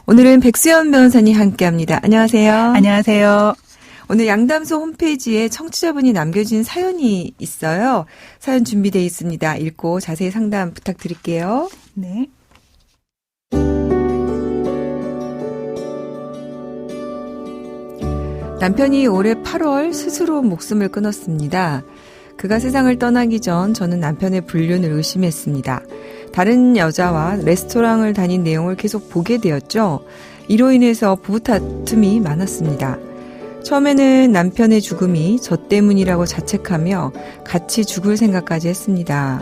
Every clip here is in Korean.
오늘은 백수연 변호사님 함께합니다. 안녕하세요. 안녕하세요. 오늘 양담소 홈페이지에 청취자분이 남겨주신 사연이 있어요. 사연 준비되어 있습니다. 읽고 자세히 상담 부탁드릴게요. 네. 남편이 올해 8월 스스로 목숨을 끊었습니다. 그가 세상을 떠나기 전 저는 남편의 불륜을 의심했습니다. 다른 여자와 레스토랑을 다닌 내용을 계속 보게 되었죠. 이로 인해서 부부 다툼이 많았습니다. 처음에는 남편의 죽음이 저 때문이라고 자책하며 같이 죽을 생각까지 했습니다.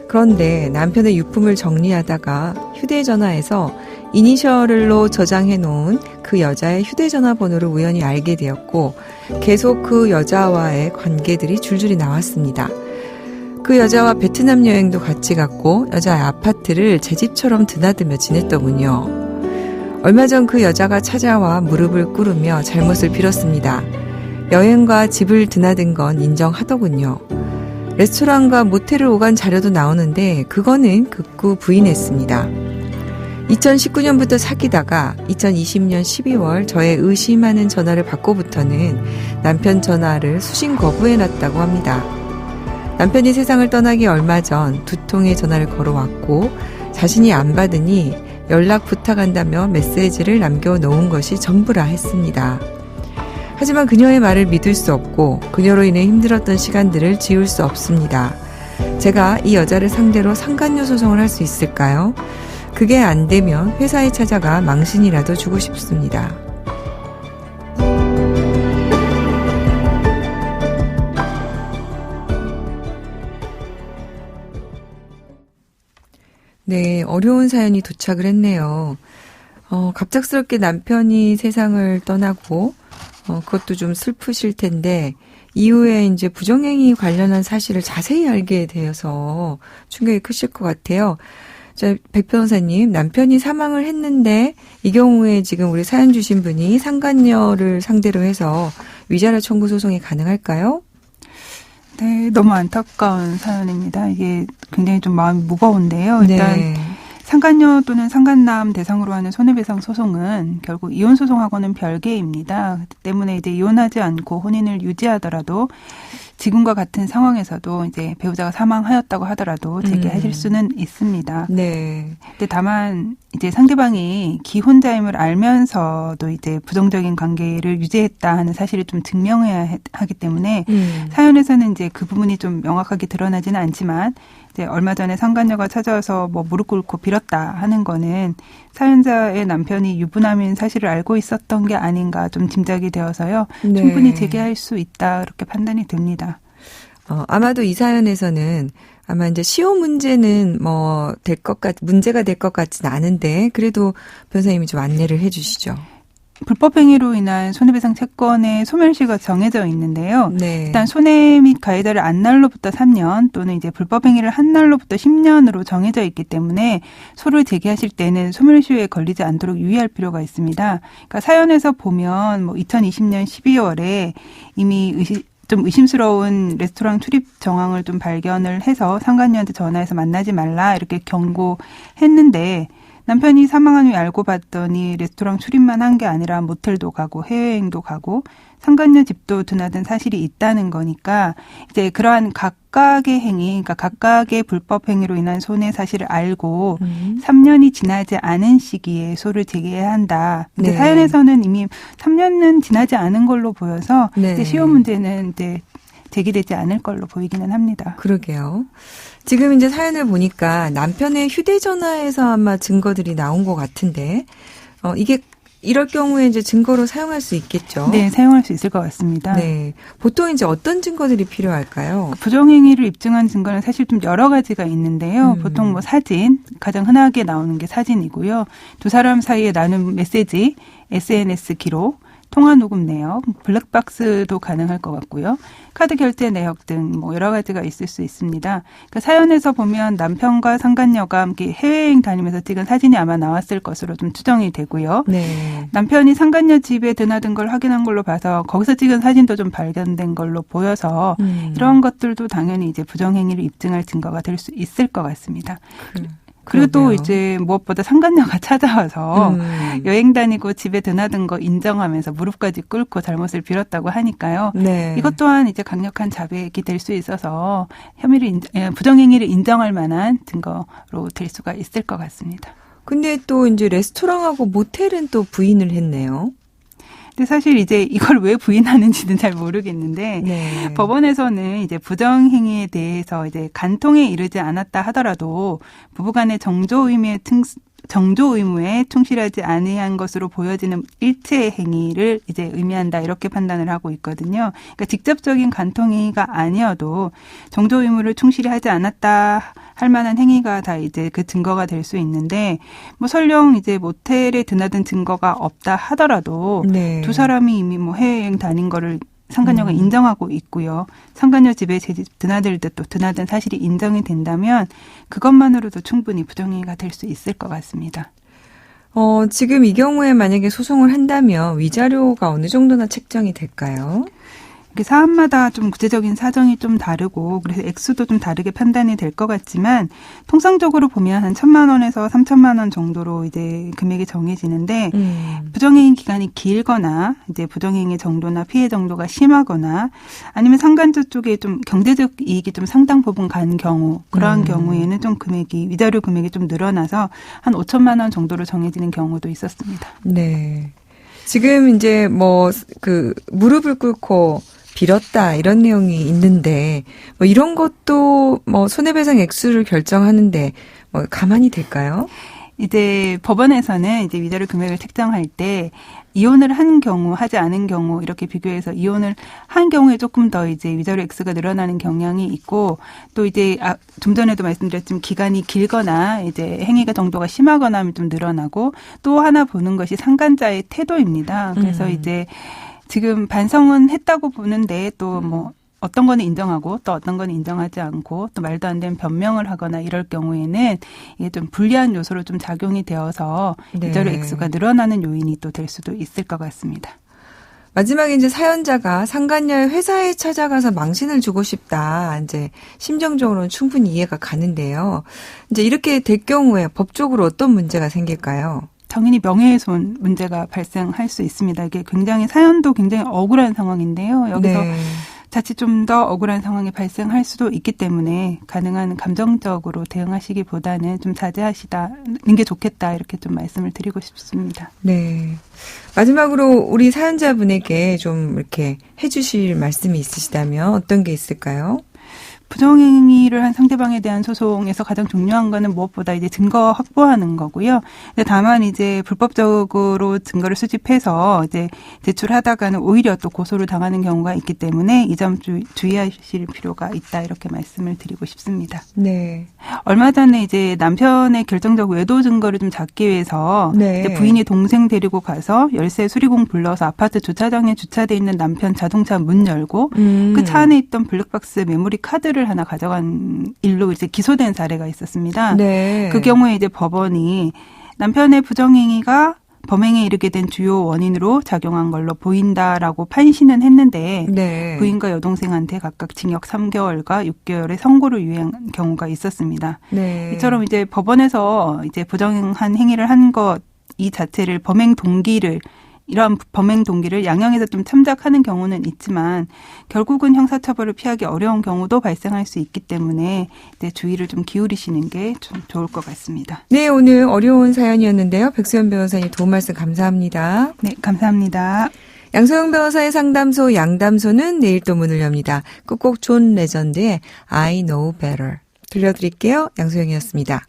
그런데 남편의 유품을 정리하다가 휴대전화에서 이니셜로 저장해 놓은 그 여자의 휴대전화 번호를 우연히 알게 되었고 계속 그 여자와의 관계들이 줄줄이 나왔습니다. 그 여자와 베트남 여행도 같이 갔고 여자의 아파트를 제 집처럼 드나들며 지냈더군요. 얼마 전 그 여자가 찾아와 무릎을 꿇으며 잘못을 빌었습니다. 여행과 집을 드나든 건 인정하더군요. 레스토랑과 모텔을 오간 자료도 나오는데 그거는 극구 부인했습니다. 2019년부터 사귀다가 2020년 12월 저의 의심하는 전화를 받고부터는 남편 전화를 수신 거부해놨다고 합니다. 남편이 세상을 떠나기 얼마 전 2통의 전화를 걸어왔고 자신이 안 받으니 연락 부탁한다며 메시지를 남겨놓은 것이 전부라 했습니다. 하지만 그녀의 말을 믿을 수 없고 그녀로 인해 힘들었던 시간들을 지울 수 없습니다. 제가 이 여자를 상대로 상간녀 소송을 할 수 있을까요? 그게 안 되면 회사에 찾아가 망신이라도 주고 싶습니다. 네, 어려운 사연이 도착을 했네요. 갑작스럽게 남편이 세상을 떠나고, 그것도 좀 슬프실 텐데, 이후에 이제 부정행위 관련한 사실을 자세히 알게 되어서 충격이 크실 것 같아요. 자, 백 변호사님, 남편이 사망을 했는데, 이 경우에 지금 우리 사연 주신 분이 상간녀를 상대로 해서 위자료 청구 소송이 가능할까요? 네, 너무 안타까운 사연입니다. 이게 굉장히 좀 마음이 무거운데요. 일단 네. 상간녀 또는 상간남 대상으로 하는 손해배상 소송은 결국 이혼 소송하고는 별개입니다. 그렇기 때문에 이제 이혼하지 않고 혼인을 유지하더라도 지금과 같은 상황에서도 이제 배우자가 사망하였다고 하더라도 재개하실 수는 있습니다. 네. 근데 다만 이제 상대방이 기혼자임을 알면서도 이제 부정적인 관계를 유지했다 하는 사실을 좀 증명해야 하기 때문에 사연에서는 이제 그 부분이 좀 명확하게 드러나지는 않지만 이제 얼마 전에 상간녀가 찾아와서 뭐 무릎 꿇고 빌었다 하는 거는 사연자의 남편이 유부남인 사실을 알고 있었던 게 아닌가 좀 짐작이 되어서요. 네. 충분히 재개할 수 있다 그렇게 판단이 됩니다. 아마도 이 사연에서는 아마 이제 시효 문제는 문제가 될 것 같진 않은데 그래도 변호사님이 좀 안내를 해 주시죠. 불법행위로 인한 손해배상 채권의 소멸시가 정해져 있는데요. 네. 일단 손해 및 가해자를 안 날로부터 3년 또는 이제 불법행위를 한 날로부터 10년으로 정해져 있기 때문에 소를 제기하실 때는 소멸시효에 걸리지 않도록 유의할 필요가 있습니다. 그러니까 사연에서 보면 2020년 12월에 이미 좀 의심스러운 레스토랑 출입 정황을 좀 발견을 해서 상간녀한테 전화해서 만나지 말라 이렇게 경고했는데 남편이 사망한 후에 알고 봤더니 레스토랑 출입만 한 게 아니라 모텔도 가고 해외여행도 가고 상간녀 집도 드나든 사실이 있다는 거니까 이제 그러한 각각의 행위, 그러니까 각각의 불법 행위로 인한 손해 사실을 알고 3년이 지나지 않은 시기에 소를 제기해야 한다. 근데 네. 사연에서는 이미 3년은 지나지 않은 걸로 보여서 네. 이제 시효 문제는 이제 제기되지 않을 걸로 보이기는 합니다. 그러게요. 지금 이제 사연을 보니까 남편의 휴대전화에서 아마 증거들이 나온 것 같은데, 이게 이럴 경우에 이제 증거로 사용할 수 있겠죠? 네, 사용할 수 있을 것 같습니다. 네. 보통 이제 어떤 증거들이 필요할까요? 부정행위를 입증한 증거는 사실 좀 여러 가지가 있는데요. 보통 사진, 가장 흔하게 나오는 게 사진이고요. 두 사람 사이에 나눈 메시지, SNS 기록, 통화 녹음 내역, 블랙박스도 가능할 것 같고요. 카드 결제 내역 등 여러 가지가 있을 수 있습니다. 그러니까 사연에서 보면 남편과 상간녀가 함께 해외여행 다니면서 찍은 사진이 아마 나왔을 것으로 좀 추정이 되고요. 네. 남편이 상간녀 집에 드나든 걸 확인한 걸로 봐서 거기서 찍은 사진도 좀 발견된 걸로 보여서 이런 것들도 당연히 이제 부정행위를 입증할 증거가 될 수 있을 것 같습니다. 그리고 또 그러게요. 이제 무엇보다 상간녀가 찾아와서 여행 다니고 집에 드나든 거 인정하면서 무릎까지 꿇고 잘못을 빌었다고 하니까요. 네. 이것 또한 이제 강력한 자백이 될 수 있어서 부정행위를 인정할 만한 증거로 될 수가 있을 것 같습니다. 근데 또 이제 레스토랑하고 모텔은 또 부인을 했네요. 근데 사실 이제 이걸 왜 부인하는지는 잘 모르겠는데 네. 법원에서는 이제 부정행위에 대해서 이제 간통에 이르지 않았다 하더라도 부부간의 정조 의무에 충실하지 아니한 것으로 보여지는 일체의 행위를 이제 의미한다 이렇게 판단을 하고 있거든요. 그러니까 직접적인 간통행위가 아니어도 정조 의무를 충실히 하지 않았다 할 만한 행위가 다 이제 그 증거가 될 수 있는데 뭐 설령 이제 모텔에 드나든 증거가 없다 하더라도 네. 두 사람이 이미 뭐 해외여행 다닌 거를 상간녀가 인정하고 있고요. 상간녀 집에 드나들듯 또 드나든 사실이 인정이 된다면 그것만으로도 충분히 부정행위가 될 수 있을 것 같습니다. 지금 이 경우에 만약에 소송을 한다면 위자료가 어느 정도나 책정이 될까요? 이게 사안마다 좀 구체적인 사정이 좀 다르고 그래서 액수도 좀 다르게 판단이 될 것 같지만 통상적으로 보면 한 1,000만 원에서 3,000만 원 정도로 이제 금액이 정해지는데 부정행위 기간이 길거나 이제 부정행위 정도나 피해 정도가 심하거나 아니면 상간자 쪽에 좀 경제적 이익이 좀 상당 부분 간 경우 그러한 경우에는 좀 위자료 금액이 좀 늘어나서 한 5,000만 원 정도로 정해지는 경우도 있었습니다. 네. 지금 이제 무릎을 꿇고 빌었다 이런 내용이 있는데 뭐 이런 것도 뭐 손해배상 액수를 결정하는데 뭐 가만히 될까요? 이제 법원에서는 이제 위자료 금액을 책정할 때 이혼을 한 경우, 하지 않은 경우 이렇게 비교해서 이혼을 한 경우에 조금 더 이제 위자료 액수가 늘어나는 경향이 있고 또 이제 좀 전에도 말씀드렸지만 기간이 길거나 이제 행위가 정도가 심하거나 하면 좀 늘어나고 또 하나 보는 것이 상간자의 태도입니다. 그래서 이제 지금 반성은 했다고 보는데 또 뭐 어떤 거는 인정하고 또 어떤 거는 인정하지 않고 또 말도 안 되는 변명을 하거나 이럴 경우에는 이게 좀 불리한 요소로 좀 작용이 되어서 네. 위자료 액수가 늘어나는 요인이 또 될 수도 있을 것 같습니다. 마지막에 이제 사연자가 상간녀의 회사에 찾아가서 망신을 주고 싶다. 이제 심정적으로는 충분히 이해가 가는데요. 이제 이렇게 될 경우에 법적으로 어떤 문제가 생길까요? 당연히 명예훼손 문제가 발생할 수 있습니다. 이게 사연도 굉장히 억울한 상황인데요. 여기서 네. 자칫 좀 더 억울한 상황이 발생할 수도 있기 때문에 가능한 감정적으로 대응하시기보다는 좀 자제하시다는 게 좋겠다 이렇게 좀 말씀을 드리고 싶습니다. 네. 마지막으로 우리 사연자분에게 좀 이렇게 해주실 말씀이 있으시다면 어떤 게 있을까요? 부정행위를 한 상대방에 대한 소송에서 가장 중요한 거는 무엇보다 이제 증거 확보하는 거고요. 근데 다만 이제 불법적으로 증거를 수집해서 이제 제출하다가는 오히려 또 고소를 당하는 경우가 있기 때문에 이 점 주의하실 필요가 있다 이렇게 말씀을 드리고 싶습니다. 네. 얼마 전에 이제 남편의 결정적 외도 증거를 좀 잡기 위해서 네. 이제 부인이 동생 데리고 가서 열쇠 수리공 불러서 아파트 주차장에 주차돼 있는 남편 자동차 문 열고 그 차 안에 있던 블랙박스 메모리 카드를 하나 가져간 일로 이제 기소된 사례가 있었습니다. 네. 그 경우에 이제 법원이 남편의 부정행위가 범행에 이르게 된 주요 원인으로 작용한 걸로 보인다라고 판시는 했는데 네. 부인과 여동생한테 각각 징역 3개월과 6개월의 선고를 유예한 경우가 있었습니다. 네. 이처럼 이제 법원에서 이제 부정한 행위를 한 것 이 자체를 이러한 범행 동기를 양형에서 좀 참작하는 경우는 있지만 결국은 형사처벌을 피하기 어려운 경우도 발생할 수 있기 때문에 이제 주의를 좀 기울이시는 게 좀 좋을 것 같습니다. 네, 오늘 어려운 사연이었는데요. 백수연 변호사님 도움 말씀 감사합니다. 네, 감사합니다. 양소영 변호사의 상담소 양담소는 내일 또 문을 엽니다. 끝곡 존 레전드의 I Know Better 들려드릴게요. 양소영이었습니다.